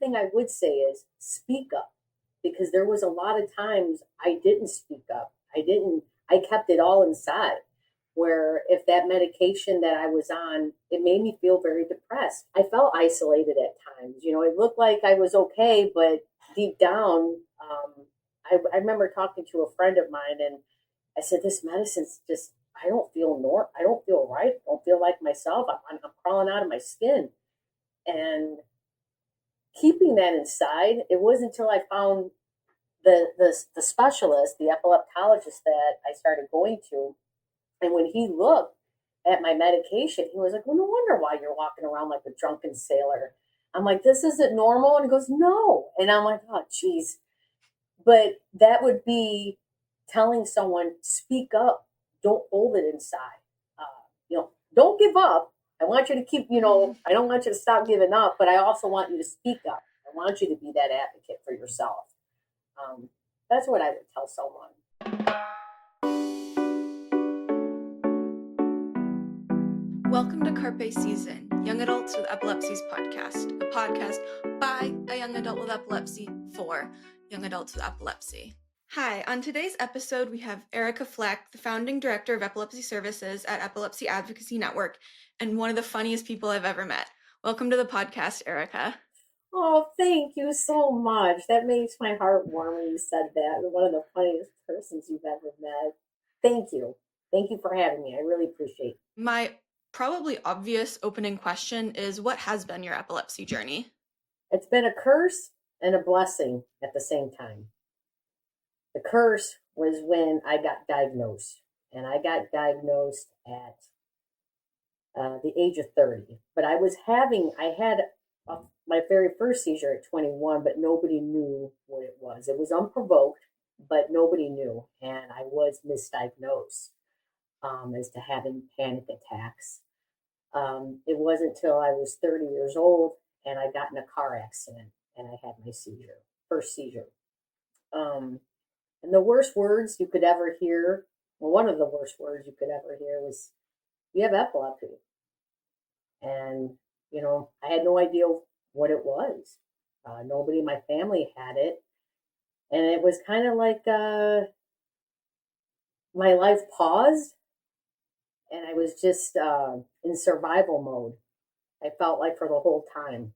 thing I would say is speak up, because there was a lot of times I didn't speak up. I kept it all inside. Where if that medication that I was on, it made me feel very depressed. I felt isolated at times. It looked like I was okay, but deep down, I remember talking to a friend of mine, and I said, "This medicine's just, I don't feel right. I don't feel like myself. I'm crawling out of my skin." And keeping that inside, it wasn't until I found the specialist, the epileptologist that I started going to, and when he looked at my medication, he was like, "Well, no wonder why you're walking around like a drunken sailor." I'm like, "This isn't normal." And he goes, "No." And I'm like, "Oh, geez." But that would be telling someone, speak up. Don't hold it inside. Don't give up. I want you to keep, I don't want you to stop giving up, but I also want you to speak up. I want you to be that advocate for yourself. That's what I would tell someone. Welcome to Carpe Seizen, Young Adults with Epilepsy's podcast, a podcast by a young adult with epilepsy for young adults with epilepsy. Hi, on today's episode, we have Erika Fleck, the founding director of epilepsy services at Epilepsy Advocacy Network, and one of the funniest people I've ever met. Welcome to the podcast, Erika. Oh, thank you so much. That makes my heart warm when you said that. You're one of the funniest persons you've ever met. Thank you. Thank you for having me. I really appreciate it. My probably obvious opening question is, what has been your epilepsy journey? It's been a curse and a blessing at the same time. The curse was when I got diagnosed, and I got diagnosed at the age of 30. But I had my very first seizure at 21, but nobody knew what it was. It was unprovoked, but nobody knew, and I was misdiagnosed as to having panic attacks. It wasn't until I was 30 years old and I got in a car accident and I had my first seizure. And the worst words you could ever hear, well, one of the worst words you could ever hear was, "You have epilepsy." And, I had no idea what it was. Nobody in my family had it. And it was kind of like my life paused, and I was just in survival mode. I felt like for the whole time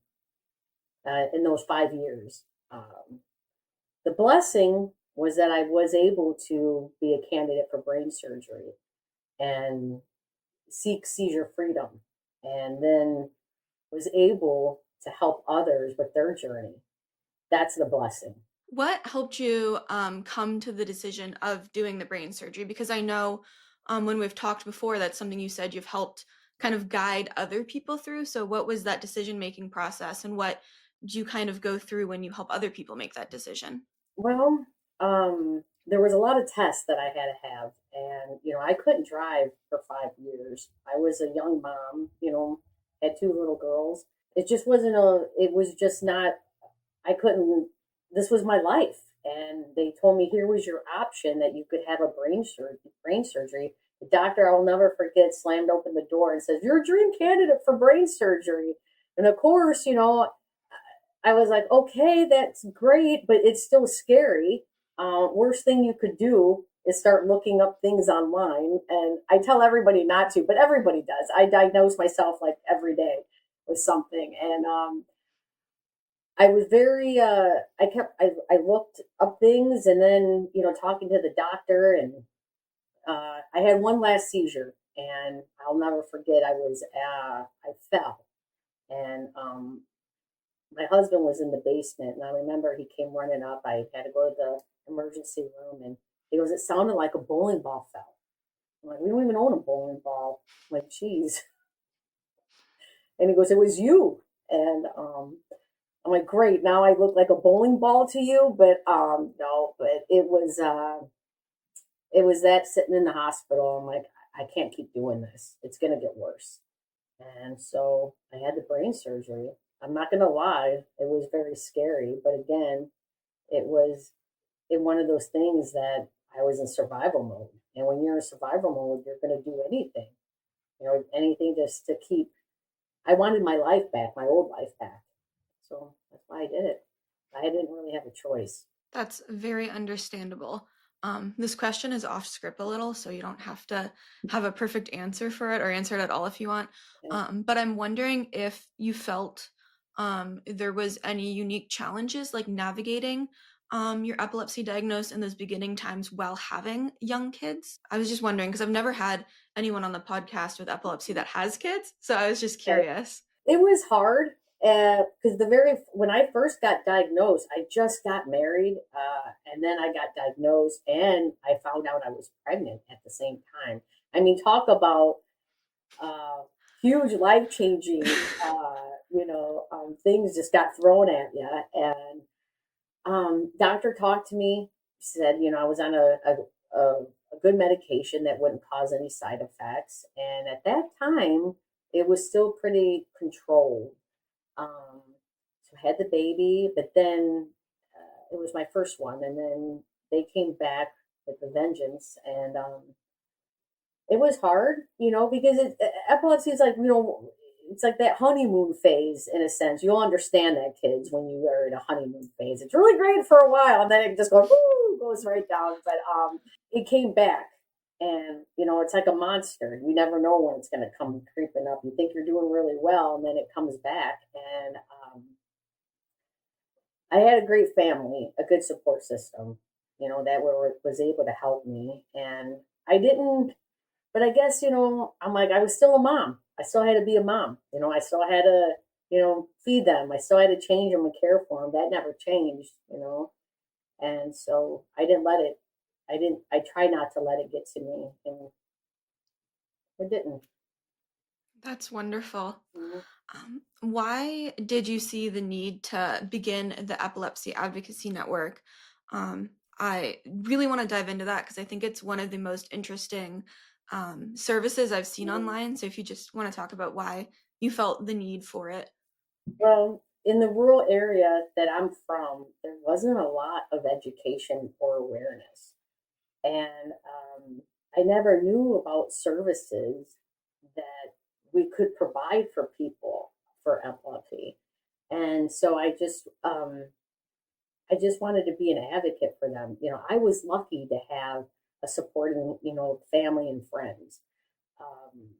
in those 5 years. The blessing was that I was able to be a candidate for brain surgery and seek seizure freedom, and then was able to help others with their journey. That's the blessing. What helped you come to the decision of doing the brain surgery? Because I know when we've talked before, that's something you said you've helped kind of guide other people through. So what was that decision-making process, and what do you kind of go through when you help other people make that decision? Well, there was a lot of tests that I had to have, and I couldn't drive for 5 years. I was a young mom, had two little girls. It just wasn't it was just not, I couldn't, this was my life. And they told me here was your option, that you could have a brain surgery. The doctor, I'll never forget, slammed open the door and says, "You're a dream candidate for brain surgery." And of course, I was like, okay, that's great, but it's still scary. Worst thing you could do is start looking up things online. And I tell everybody not to, but everybody does. I diagnose myself like every day with something. And I was very, I looked up things, and then, talking to the doctor, and I had one last seizure, and I'll never forget, I fell, and my husband was in the basement, and I remember he came running up. I had to go to the emergency room, and he goes, "It sounded like a bowling ball fell." I'm like, "We don't even own a bowling ball." I'm like, "Geez." And he goes, "It was you." And I'm like, "Great, now I look like a bowling ball to you?" But no, but it was that sitting in the hospital. I'm like, I can't keep doing this. It's gonna get worse. And so I had the brain surgery. I'm not gonna lie, it was very scary, but again, it was in one of those things that I was in survival mode. And when you're in survival mode, you're gonna do anything. Anything just to keep, I wanted my life back, my old life back. So that's why I did it. I didn't really have a choice. That's very understandable. This question is off script a little, so you don't have to have a perfect answer for it or answer it at all if you want. Okay. But I'm wondering if you felt there was any unique challenges like navigating your epilepsy diagnosis in those beginning times while having young kids. I was just wondering because I've never had anyone on the podcast with epilepsy that has kids, so I was just curious. It was hard because when I first got diagnosed, I just got married, and then I got diagnosed, and I found out I was pregnant at the same time. I mean, talk about uh, huge life changing, things just got thrown at you. And doctor talked to me, said, I was on a good medication that wouldn't cause any side effects. And at that time, it was still pretty controlled. So I had the baby, but then it was my first one. And then they came back with the vengeance. And it was hard, because epilepsy is like, it's like that honeymoon phase in a sense. You'll understand that, kids, when you are in a honeymoon phase. It's really great for a while, and then it just goes right down. But it came back, and it's like a monster. You never know when it's going to come creeping up. You think you're doing really well, and then it comes back. And I had a great family, a good support system, that was able to help me, and I didn't. But I guess, I'm like, I was still a mom. I still had to be a mom. I still had to, feed them. I still had to change them and care for them. That never changed. And so I tried not to let it get to me. And it didn't. That's wonderful. Mm-hmm. Why did you see the need to begin the Epilepsy Advocacy Network? I really want to dive into that because I think it's one of the most interesting services I've seen online. So if you just want to talk about why you felt the need for it. Well, in the rural area that I'm from, there wasn't a lot of education or awareness. And I never knew about services that we could provide for people for epilepsy. And so I just wanted to be an advocate for them. I was lucky to have a supporting, family and friends. Um,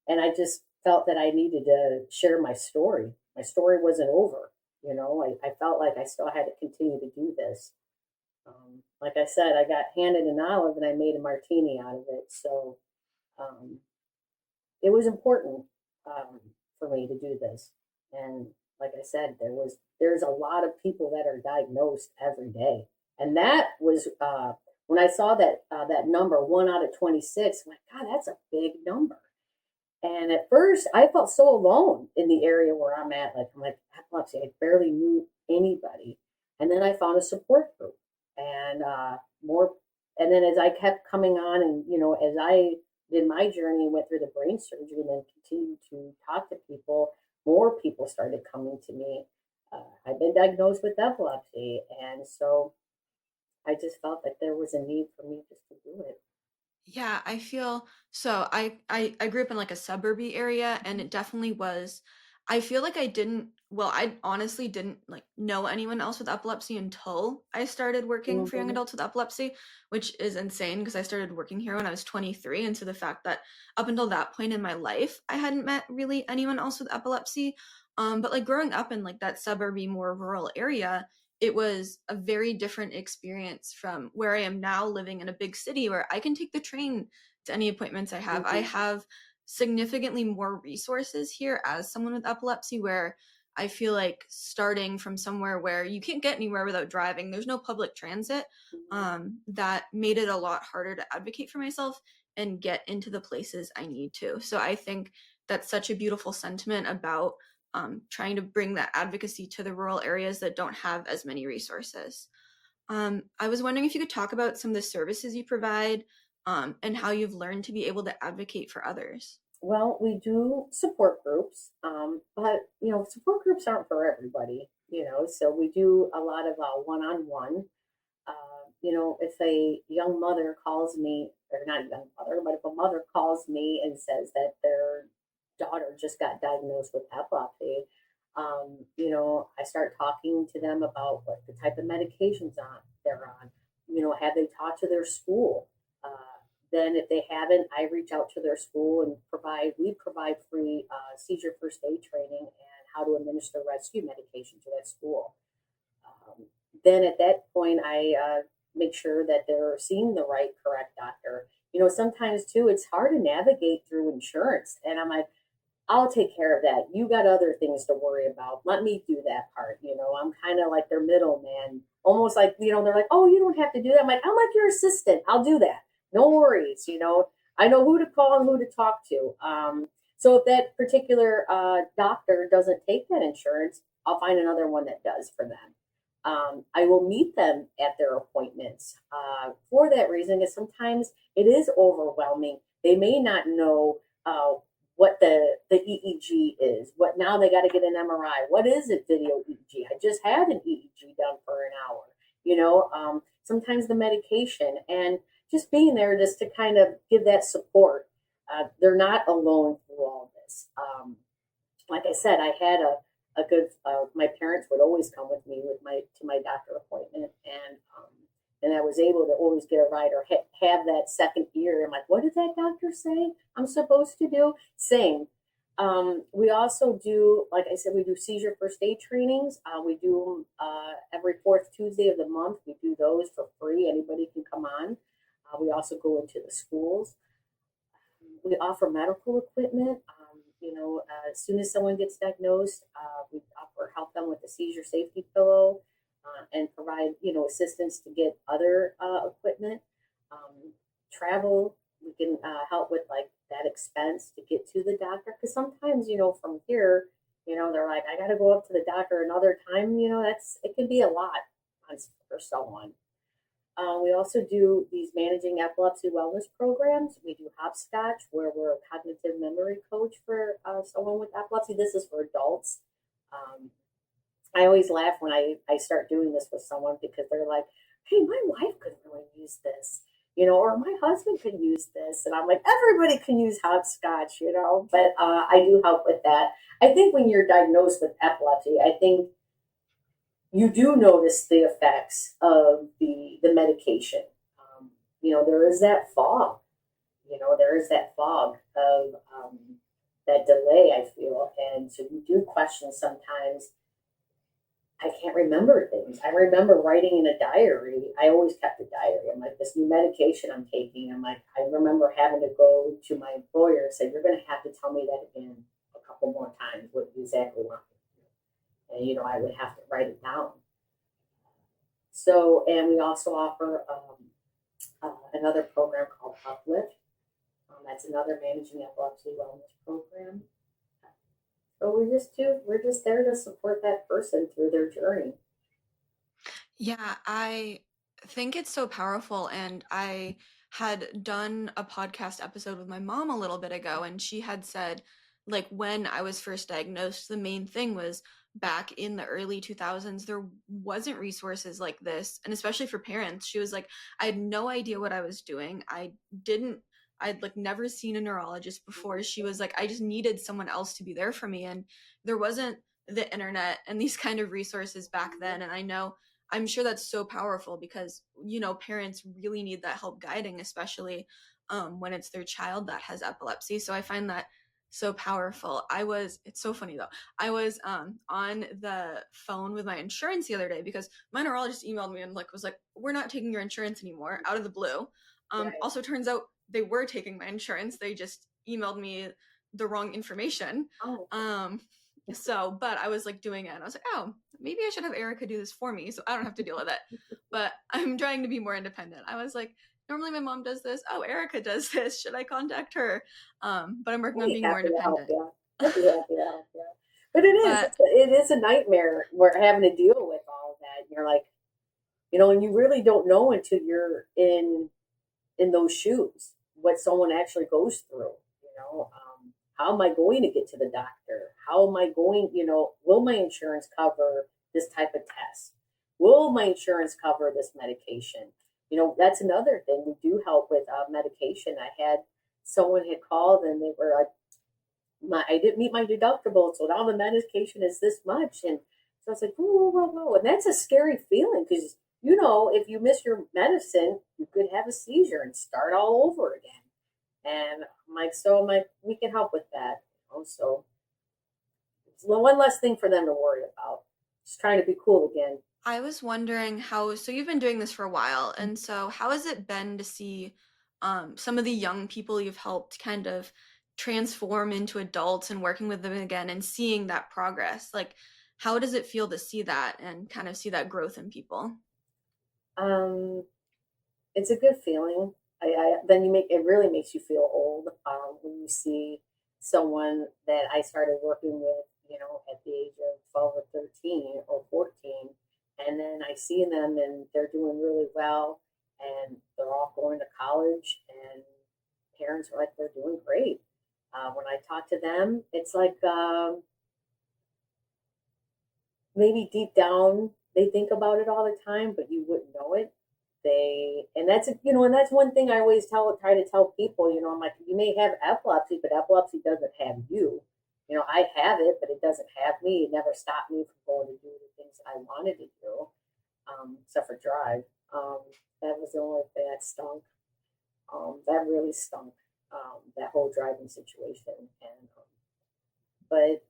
and I just felt that I needed to share my story. My story wasn't over. I felt like I still had to continue to do this. Like I said, I got handed an olive and I made a martini out of it. So um, it was important for me to do this. And like I said, there's a lot of people that are diagnosed every day, and that was when I saw that number 1 out of 26. I'm like, God, that's a big number. And at first, I felt so alone in the area where I'm at. Like I'm like epilepsy. I barely knew anybody, and then I found a support group, and more. And then as I kept coming on, and as I did my journey, went through the brain surgery, and then continued to talk to people, more people started coming to me. I've been diagnosed with epilepsy, and so I just felt that there was a need for me just to do it. Yeah, I feel so I grew up in like a suburby area and it definitely was I feel like I honestly didn't like know anyone else with epilepsy until I started working for young Mm-hmm. adults with epilepsy, which is insane because I started working here when I was 23, and so the fact that up until that point in my life I hadn't met really anyone else with epilepsy, but like growing up in like that suburby more rural area, it was a very different experience from where I am now living in a big city where I can take the train to any appointments I have. I Mm-hmm. have significantly more resources here as someone with epilepsy where I feel like starting from somewhere where you can't get anywhere without driving, there's no public transit, that made it a lot harder to advocate for myself and get into the places I need to. So I think that's such a beautiful sentiment about trying to bring that advocacy to the rural areas that don't have as many resources. I was wondering if you could talk about some of the services you provide and how you've learned to be able to advocate for others. Well, we do support groups, but support groups aren't for everybody. So we do a lot of one-on-one. If a young mother calls me, or not a young mother, but if a mother calls me and says that their daughter just got diagnosed with epilepsy, I start talking to them about what the type of medications they're on. Have they talked to their school? Then if they haven't, I reach out to their school and we provide free seizure first aid training and how to administer rescue medication to that school. Then at that point, I make sure that they're seeing the correct doctor. Sometimes too, it's hard to navigate through insurance. And I'm like, I'll take care of that. You got other things to worry about. Let me do that part. I'm kind of like their middleman, almost like, they're like, oh, you don't have to do that. I'm like your assistant. I'll do that. No worries. I know who to call and who to talk to. So if that particular doctor doesn't take that insurance, I'll find another one that does for them. I will meet them at their appointments for that reason, is sometimes it is overwhelming. They may not know what the EEG is. What now they got to get an MRI. What is a video EEG? I just had an EEG done for an hour. Sometimes the medication and just being there just to kind of give that support. They're not alone through all this. Like I said, I had a good. My parents would always come with me to my doctor appointment, and I was able to always get a ride or have that second ear. I'm like, what did that doctor say I'm supposed to do? Same. We also do, like I said, we do seizure first aid trainings. We do them every fourth Tuesday of the month. We do those for free. Anybody can come on. We also go into the schools. We offer medical equipment. As soon as someone gets diagnosed, we help them with the seizure safety pillow and provide, assistance to get other equipment. Travel, we can help with like that expense to get to the doctor. Because sometimes, from here, they're like, I got to go up to the doctor another time. It can be a lot for someone. We also do these managing epilepsy wellness programs. We do HOBSCOTCH, where we're a cognitive memory coach for someone with epilepsy. This is for adults. I always laugh when I start doing this with someone because they're like, hey, my wife could really use this, or my husband could use this. And I'm like, everybody can use HOBSCOTCH, but I do help with that. I think when you're diagnosed with epilepsy, I think you do notice the effects of the medication. There is that fog. There is that fog of that delay, I feel. And so you do question sometimes, I can't remember things. I remember writing in a diary. I always kept a diary. I'm like, this new medication I'm taking. I'm like, I remember having to go to my employer and say, you're going to have to tell me that again a couple more times, what you exactly want me to do. And, I would have to write it down. So, and we also offer another program called Uplift. That's another managing epilepsy wellness program. So we're just there to support that person through their journey. Yeah, I think it's so powerful. And I had done a podcast episode with my mom a little bit ago, and she had said, like, when I was first diagnosed, the main thing was back in the early 2000s, there wasn't resources like this. And especially for parents, she was like, I had no idea what I was doing. I'd like never seen a neurologist before. She was like, I just needed someone else to be there for me. And there wasn't the internet and these kind of resources back then. And I'm sure that's so powerful because, parents really need that help guiding, especially when it's their child that has epilepsy. So I find that so powerful. It's so funny though. I was on the phone with my insurance the other day because my neurologist emailed me and was like, we're not taking your insurance anymore, out of the blue. Right. Also turns out they were taking my insurance. They just emailed me the wrong information. Oh. But I was like doing it and I was like, oh, maybe I should have Erika do this for me so I don't have to deal with it. But I'm trying to be more independent. I was like, normally my mom does this. Oh, Erika does this. Should I contact her? But I'm working on being more independent. I'd be happy to help you. But it is a nightmare. We're having to deal with all of that. You're like, and you really don't know until you're in those shoes what someone actually goes through. How am I going to get to the doctor? How am I going? Will my insurance cover this type of test? Will my insurance cover this medication? That's another thing. We do help with medication. I had someone had called and they were like, I didn't meet my deductible, so now the medication is this much. And so I was like, whoa, whoa, whoa. And that's a scary feeling because, if you miss your medicine, you could have a seizure and start all over again. And we can help with that. So it's one less thing for them to worry about. Just trying to be cool again. I was wondering so you've been doing this for a while, and so how has it been to see some of the young people you've helped kind of transform into adults and working with them again and seeing that progress? Like, how does it feel to see that and kind of see that growth in people? Um, it's a good feeling. Then it really makes you feel old when you see someone that I started working with, at the age of 12 or 13 or 14, and then I see them and they're doing really well, and they're all going to college, and parents are like they're doing great. When I talk to them, it's like maybe deep down they think about it all the time, but you wouldn't know it. And that's one thing I always try to tell people. I'm like, you may have epilepsy, but epilepsy doesn't have you. I have it, but it doesn't have me. It never stopped me from going to do the things I wanted to do, except for drive. That was the only thing that stunk. That really stunk. That whole driving situation, but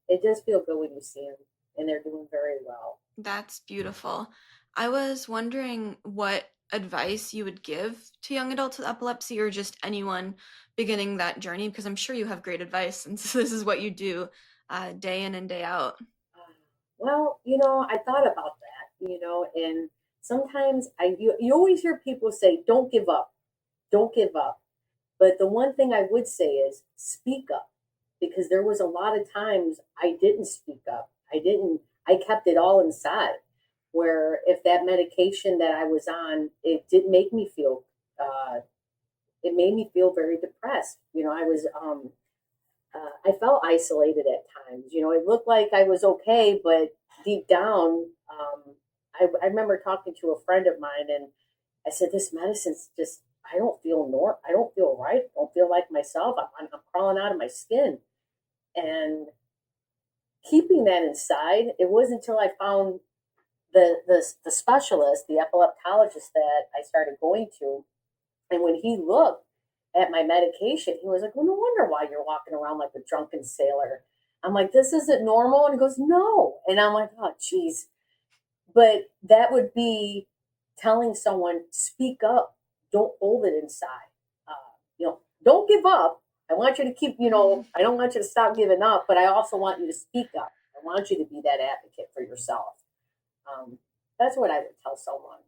it does feel good when you see them, and they're doing very well. That's beautiful. I was wondering what advice you would give to young adults with epilepsy or just anyone beginning that journey, because I'm sure you have great advice since this is what you do day in and day out. Well, I thought about that, and sometimes you always hear people say, "Don't give up, don't give up." But the one thing I would say is speak up, because there was a lot of times I didn't speak up. I kept it all inside. Where if that medication that I was on, it did make me feel, it made me feel very depressed. I felt isolated at times. It looked like I was okay, but deep down, I remember talking to a friend of mine, and I said, "This medicine's just, I don't feel right. I don't feel like myself. I'm crawling out of my skin." And keeping that inside, it wasn't until I found the specialist, the epileptologist that I started going to, and when he looked at my medication, he was like, "Well, no wonder why you're walking around like a drunken sailor." I'm like, "This isn't normal." And he goes, "No." And I'm like, "Oh, geez." But that would be telling someone, speak up. Don't hold it inside. Don't give up. I want you to keep, I don't want you to stop giving up, but I also want you to speak up. I want you to be that advocate for yourself. Um, that's what I would tell someone.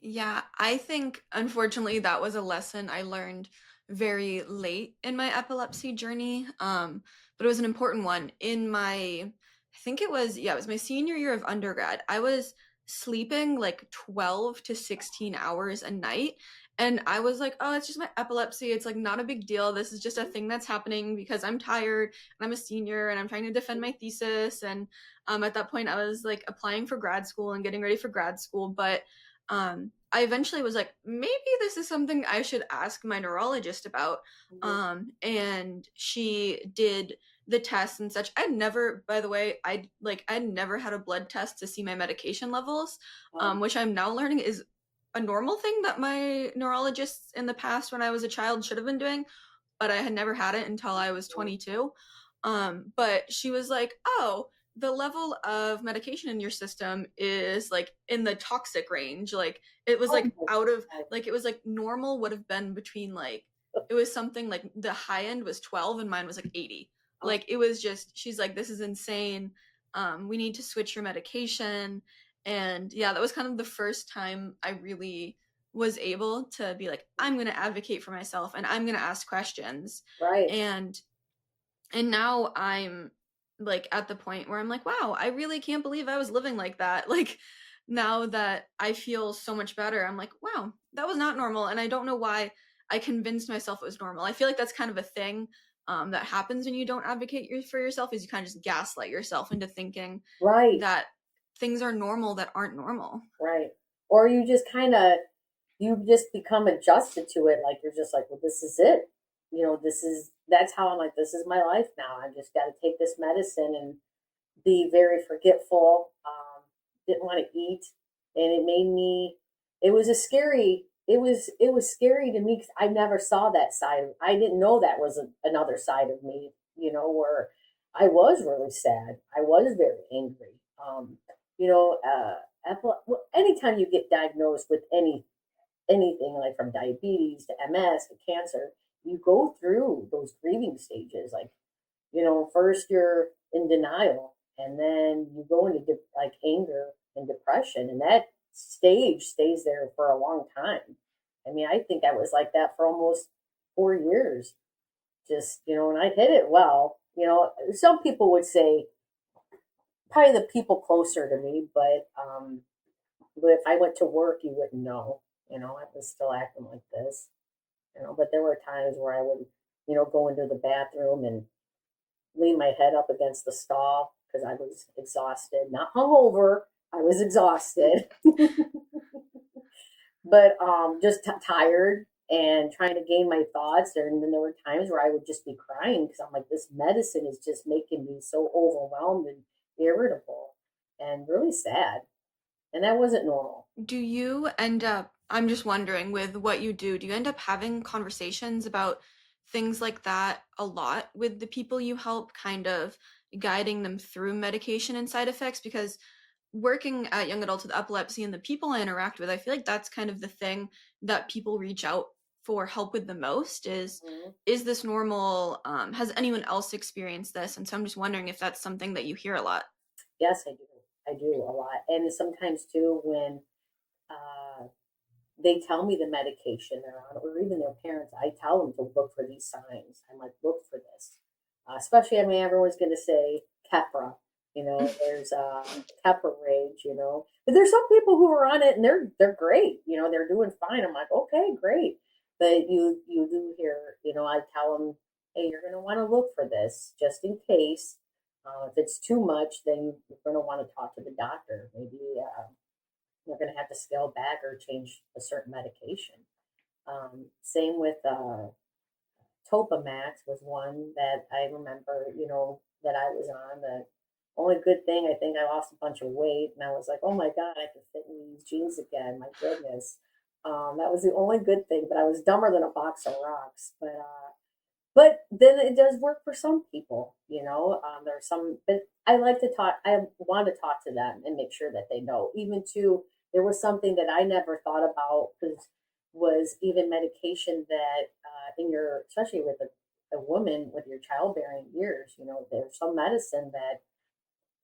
Yeah, I think unfortunately that was a lesson I learned very late in my epilepsy journey. But it was an important one. I think it was my senior year of undergrad. I was sleeping like 12 to 16 hours a night. And I was like, oh, it's just my epilepsy. It's like not a big deal. This is just a thing that's happening because I'm tired and I'm a senior and I'm trying to defend my thesis. And at that point, I was like applying for grad school and getting ready for grad school. But I eventually was like, maybe this is something I should ask my neurologist about. And she did the tests and such. I'd never, by the way, I'd never had a blood test to see my medication levels, which I'm now learning is a normal thing that my neurologists in the past when I was a child should have been doing, but I had never had it until I was 22. But she was like, oh, the level of medication in your system is like in the toxic range. Like it was like out of like it was like normal would have been between like it was something like the high end was 12 and mine was like 80. Like it was just she's like, this is insane. We need to switch your medication. And yeah, that was kind of the first time I really was able to be like, I'm going to advocate for myself and I'm going to ask questions. Right. And now I'm like at the point where I'm like, wow, I really can't believe I was living like that. Like now that I feel so much better, I'm like, wow, that was not normal. And I don't know why I convinced myself it was normal. I feel like that's kind of a thing that happens when you don't advocate for yourself is you kind of just gaslight yourself into thinking Right. that things are normal that aren't normal. Right. Or you just become adjusted to it. Like you're just like, well, this is it. This is that's how I'm like, this is my life now. I just got to take this medicine and be very forgetful. Didn't want to eat, and it made me. It was a scary. It was scary to me because I never saw that side. I didn't know that was another side of me. Where I was really sad. I was very angry. You know, anytime you get diagnosed with anything like from diabetes to MS to cancer, you go through those grieving stages. Like, first you're in denial, and then you go into like anger and depression, and that stage stays there for a long time. I mean, I think I was like that for almost 4 years. Just, and I hit it well. Some people would say probably the people closer to me, but if I went to work, you wouldn't know. I was still acting like this. But there were times where I would, go into the bathroom and lean my head up against the stall because I was exhausted, not hungover. I was exhausted, but just tired and trying to gain my thoughts. And then there were times where I would just be crying because I'm like, this medicine is just making me so overwhelmed and irritable and really sad. And that wasn't normal. Do you end up, I'm just wondering, with what you do you end up having conversations about things like that a lot with the people you help, kind of guiding them through medication and side effects? Because working at young adults with epilepsy and the people I interact with, I feel like that's kind of the thing that people reach out for help with the most Mhm. is this normal? Has anyone else experienced this? And so I'm just wondering if that's something that you hear a lot. Yes, I do. I do a lot. And sometimes too, when uh, they tell me the medication they're on, or even their parents, I tell them to look for these signs. I'm like, look for this. Especially, I mean, everyone's going to say Keppra. There's Keppra rage. But there's some people who are on it and they're great. They're doing fine. I'm like, okay, great. But you do hear, I tell them, hey, you're going to want to look for this just in case. If it's too much, then you're going to want to talk to the doctor. Maybe you're going to have to scale back or change a certain medication. Same with Topamax was one that I remember, that I was on. The only good thing, I think I lost a bunch of weight, and I was like, oh my God, I can fit in these jeans again. My goodness. That was the only good thing, but I was dumber than a box of rocks. But then it does work for some people. There's some, but I like to talk. I want to talk to them and make sure that they know. Even too, there was something that I never thought about because was even medication that in your, especially with a woman with your childbearing years, there's some medicine that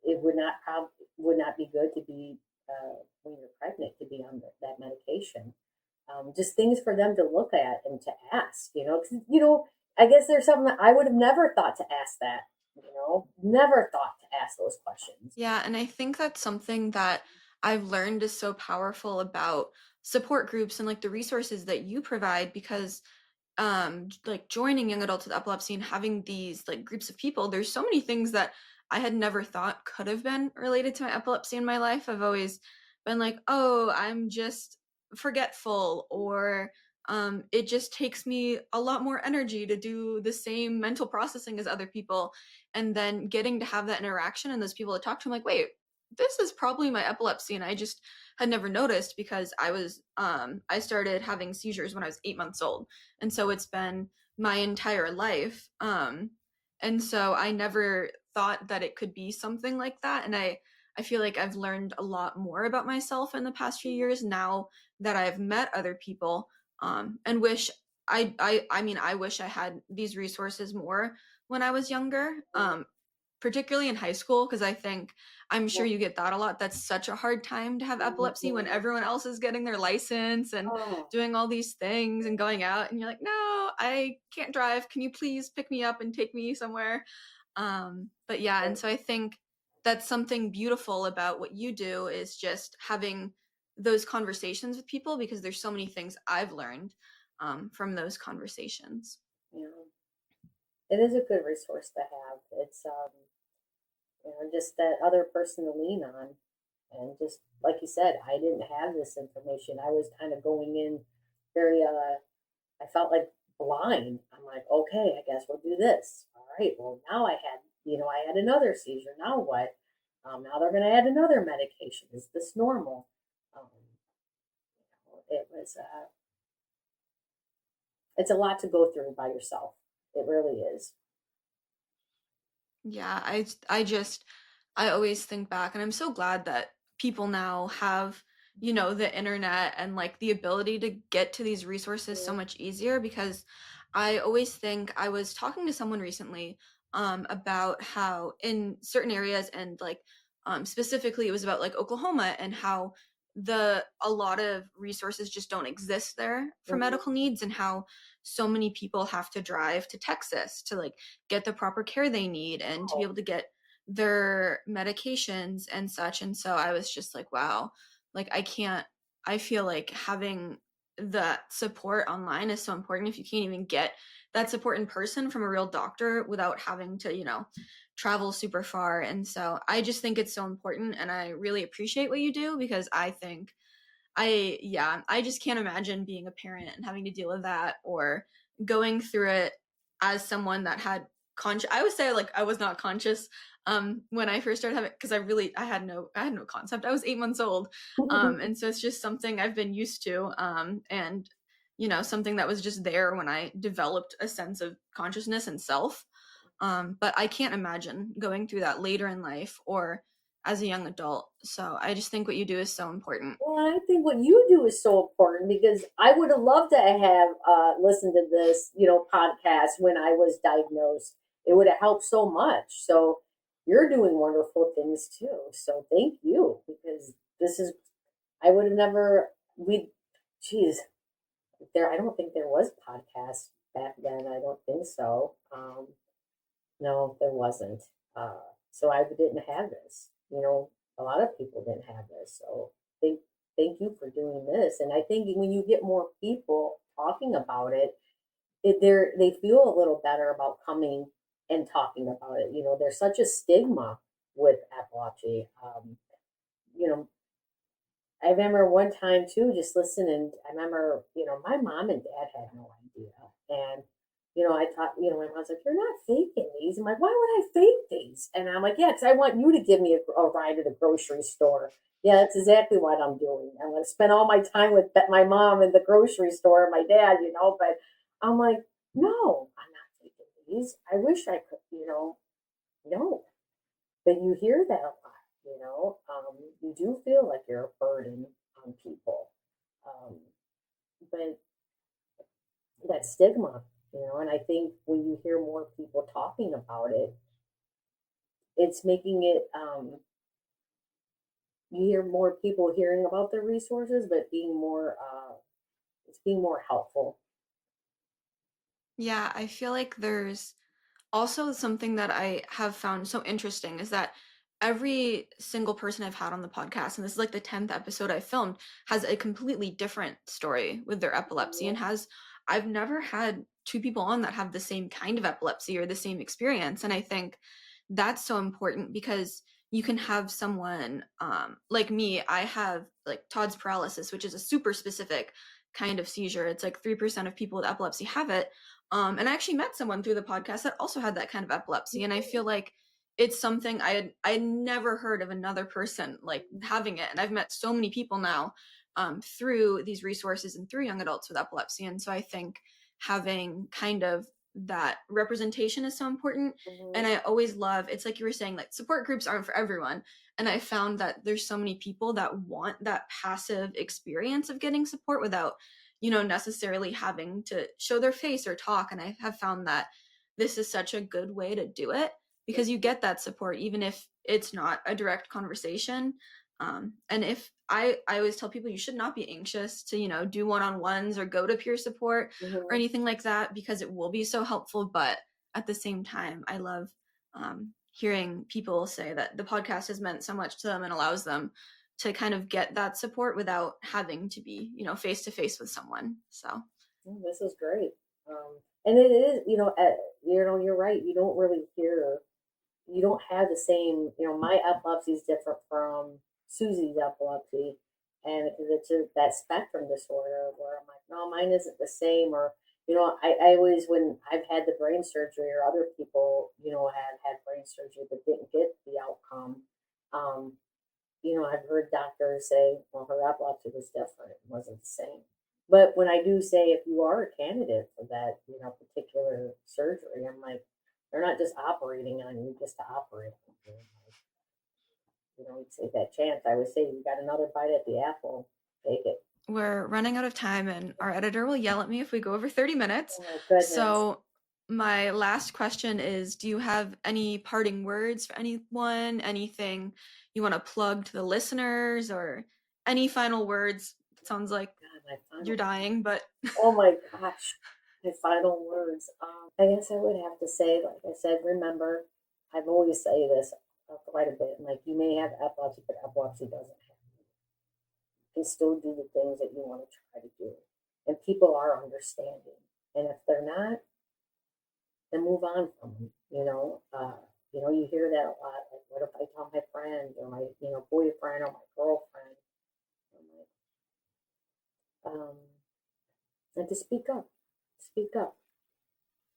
it would not be good to be when you're pregnant to be on that medication. Just things for them to look at and to ask, 'cause, I guess there's something that I would have never thought to ask that, never thought to ask those questions. Yeah, and I think that's something that I've learned is so powerful about support groups and like the resources that you provide, because like joining young adults with epilepsy and having these like groups of people, there's so many things that I had never thought could have been related to my epilepsy in my life. I've always been like, oh, I'm just forgetful, or it just takes me a lot more energy to do the same mental processing as other people. And then getting to have that interaction and those people to talk to, I'm like, wait, this is probably my epilepsy. And I just had never noticed because I started having seizures when I was 8 months old. And so it's been my entire life. And so I never thought that it could be something like that. And I feel like I've learned a lot more about myself in the past few years now that I've met other people. And wish I mean, I wish I had these resources more when I was younger. Particularly in high school, because I'm sure you get that a lot. That's such a hard time to have epilepsy when Mhm. everyone else is getting their license and Oh, doing all these things and going out, and you're like, no, I can't drive. Can you please pick me up and take me somewhere? But yeah, and so I think that's something beautiful about what you do, is just having those conversations with people, because there's so many things I've learned from those conversations. yeah, it is a good resource to have. It's just that other person to lean on, and just like you said, I didn't have this information. I was kind of going in very I felt like blind. I'm like, okay, I guess we'll do this. All right. Well, now I had another seizure. Now what? Now they're going to add another medication. Is this normal? Um, it was, it's a lot to go through by yourself. It really is. Yeah, I always think back, and I'm so glad that people now have, the internet and like the ability to get to these resources so much easier, because I always think, I was talking to someone recently about how in certain areas, and like specifically it was about like Oklahoma, and how a lot of resources just don't exist there for Mm-hmm. medical needs, and how so many people have to drive to Texas to like get the proper care they need and to be Oh, able to get their medications and such. And so I was just like, wow, like I feel like having that support online is so important. If you can't even get that support in person from a real doctor without having to, travel super far. And so I just think it's so important, and I really appreciate what you do, because I think I just can't imagine being a parent and having to deal with that, or going through it as someone that had I would say like I was not conscious when I first started having, because I had no concept. I was 8 months old. And so it's just something I've been used to, and something that was just there when I developed a sense of consciousness and self. But I can't imagine going through that later in life or as a young adult. So I just think what you do is so important. well, I think what you do is so important because I would have loved to have listened to this, podcast when I was diagnosed. It would have helped so much. So you're doing wonderful things too. So thank you because this is, I would have never, geez, I don't think there was podcasts back then. I don't think so. No, there wasn't. So I didn't have this. A lot of people didn't have this. So thank thank you for doing this. And I think when you get more people talking about it, they feel a little better about coming and talking about it. There's such a stigma with epilepsy. You know, I remember one time too, just listening. I remember, my mom and dad had no idea, and I thought, my mom's like, "You're not faking these." I'm like, "Why would I fake these?" And I'm like, "Yeah, because I want you to give me a ride to the grocery store." Yeah, that's exactly what I'm doing. I'm going to spend all my time with my mom in the grocery store, and my dad, But I'm like, no, I'm not faking these. I wish I could, no. But you hear that a lot, you do feel like you're a burden on people. Um, but that stigma, and I think when you hear more people talking about it, it's making it, you hear more people hearing about the resources, but it's being more helpful. Yeah, I feel like there's also something that I have found so interesting, is that every single person I've had on the podcast, and this is like the 10th episode I filmed, has a completely different story with their epilepsy, and I've never had two people on that have the same kind of epilepsy or the same experience. And I think that's so important, because you can have someone like me. I have like Todd's paralysis, which is a super specific kind of seizure. It's like 3% of people with epilepsy have it. And I actually met someone through the podcast that also had that kind of epilepsy. And I feel like it's something I had never heard of another person like having it. And I've met so many people now through these resources and through young adults with epilepsy. And so I think having kind of that representation is so important. Mm-hmm. And I always love, it's like you were saying, like support groups aren't for everyone. And I found that there's so many people that want that passive experience of getting support without necessarily having to show their face or talk. And I have found that this is such a good way to do it, because you get that support even if it's not a direct conversation. And if I always tell people, you should not be anxious to do one-on-ones or go to peer support or Mm-hmm. anything like that, because it will be so helpful. But at the same time, I love hearing people say that the podcast has meant so much to them and allows them to kind of get that support without having to be face to face with someone. So This is great. And it is, you're right. You don't have the same, my epilepsy is different from Susie's epilepsy. And because it's that spectrum disorder where I'm like, no, mine isn't the same. Or, I always, when I've had the brain surgery or other people, have had brain surgery but didn't get the outcome, um, I've heard doctors say, well, her epilepsy was different, it wasn't the same. But when I do say, if you are a candidate for that, particular surgery, I'm like, they're not just operating on you just to operate on you. You'd take that chance. I would say, you got another bite at the apple, take it. We're running out of time, and our editor will yell at me if we go over 30 minutes. Oh my goodness. So my last question is, do you have any parting words for anyone? Anything you want to plug to the listeners, or any final words? It sounds like you're dying, but oh my gosh, my final words. I guess I would have to say, like I said, remember, I've always say this quite a bit. Like, you may have epilepsy, but epilepsy doesn't have you. You can still do the things that you want to try to do, and people are understanding. And if they're not, then move on from them. You hear that a lot. Like, what if I tell my friend or my boyfriend or my girlfriend? And to speak up, speak up.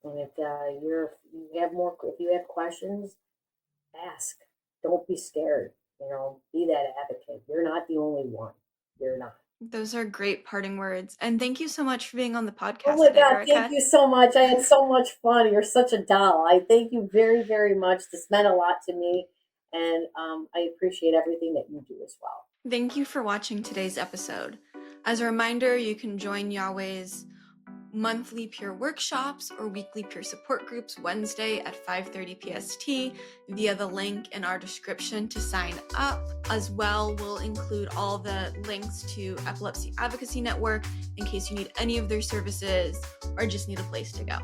And if if you have questions, ask. Don't be scared. Be that advocate. You're not the only one. You're not. Those are great parting words. And thank you so much for being on the podcast Oh my today, God, Erika. thank you so much. I had so much fun. You're such a doll. I thank you very, very much. This meant a lot to me. And I appreciate everything that you do as well. Thank you for watching today's episode. As a reminder, you can join Yahweh's monthly peer workshops or weekly peer support groups Wednesday at 5:30 PST via the link in our description to sign up. As well, we'll include all the links to Epilepsy Advocacy Network in case you need any of their services or just need a place to go.